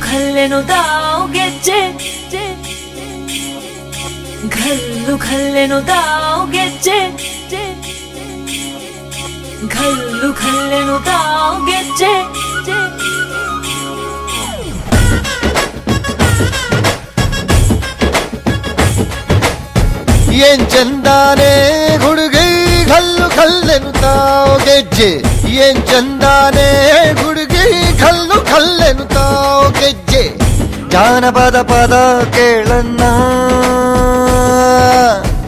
ಖಲ್ಲೆನು ತಾವು ಗೆಜ್ಜೆ ಘಲ್ಲು ಖಲ್ಲೆನು ತಾವು ಗೆಜ್ಜೆ ಘಲ್ಲು ಖಲ್ಲೆನು ತಾವು ಗೆಜ್ಜೆ ಏನ್ ಚಂದಾನೆ ಹುಡುಗಿ ಘಲ್ಲು ಖಲ್ಲೆನು ತಾವು ಗೆಜ್ಜೆ ಏನ್ ಚಂದಾನೆ ಹುಡುಗಿ ಘಲ್ಲು ಖಲ್ಲೆನು ತಾವು ಗೆಜ್ಜೆ ಜಾನಪದ ಪದ ಕೇಳನ್ನ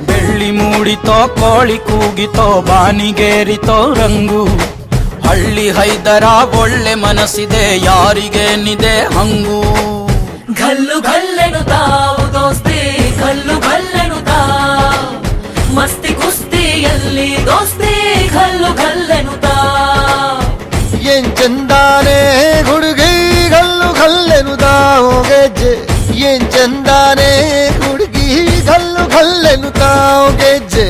ಬೆಳ್ಳಿ ಮೂಡಿತೋ ಕೋಳಿ ಕೂಗಿತೋ ಬಾನಿಗೇರಿತೋ ರಂಗು ಹಳ್ಳಿ ಹೈದರ ಒಳ್ಳೆ ಮನಸ್ಸಿದೆ ಯಾರಿಗೇನಿದೆ ಹಂಗು ಘಲ್ಲು ಘಲ್ಲೆನು ತಾವು ದೋಸ್ತಿ ಘಲ್ಲು ಘಲ್ಲೆನು ತಾವು ಮಸ್ತಿ ಕುಸ್ತಿಯಲ್ಲಿ ದೋಸ್ತಿ ಘಲ್ಲು ಘಲ್ಲೆನು ತಾವು ಏನ್ ಚಂದಾನೆ ಹುಡುಗಿ ಘಲ್ಲು ಘಲ್ಲೆನು ತಾವು ಗೆಜ್ಜೆ ಏನ್ ಚಂದಾನೆ ಹುಡುಗಿ ಘಲ್ಲು ಘಲ್ಲೆನು ತಾವು ಗೆಜ್ಜೆ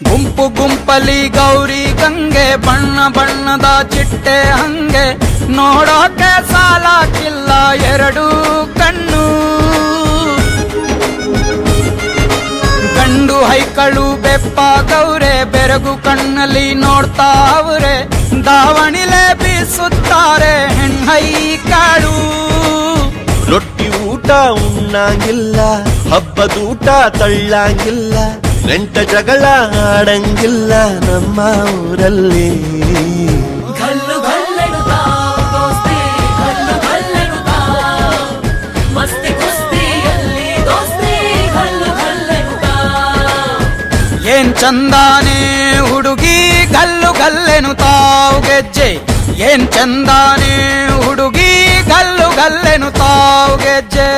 ಗುಂಪು ಗುಂಪಲಿ ಗೌರಿ ಗಂಗೆ ಬಣ್ಣ ಬಣ್ಣದ ಚಿಟ್ಟೆ ಹಂಗೆ ನೋಡೋಕೆ ಸಾಲಾಕಿಲ್ಲ ಎರಡು ಕಣ್ಣು ಗಂಡು ಹೈಕಳು ಬೆಪ್ಪ ಗೌರೆ ಬೆರಗು ಕಣ್ಣಲ್ಲಿ ನೋಡ್ತಾವ್ರೆ ದಾವಣಿಲೆ ಬೀಸುತ್ತಾರೆ ಹೆಣ್ಣೈಕಾಳು ರೊಟ್ಟಿ ಊಟ ಉಣ್ಣಂಗಿಲ್ಲ ಹಬ್ಬದೂಟ ತಳ್ಳಂಗಿಲ್ಲ ನೆಂಟ ಜಗಳ ಆಡಂಗಿಲ್ಲ ನಮ್ಮ ಊರಲ್ಲಿ ಘಲ್ಲು ಘಲ್ಲೆನು ತಾವು ದೋಸ್ತಿ ಘಲ್ಲು ಘಲ್ಲೆನು ತಾವು ಮಸ್ತಿ ಕುಸ್ತಿಯಲ್ಲಿ ದೋಸ್ತಿ ಘಲ್ಲು ಘಲ್ಲೆನು ತಾವು ಏನ್ ಚಂದಾನೆ ಹುಡುಗಿ ಘಲ್ಲು ಘಲ್ಲೆನು ತಾವು ಗೆಜ್ಜೆ ಏನ್ ಚಂದಾನೆ ಹುಡುಗಿ ಘಲ್ಲು ಘಲ್ಲೆನು ತಾವು ಗೆಜ್ಜೆ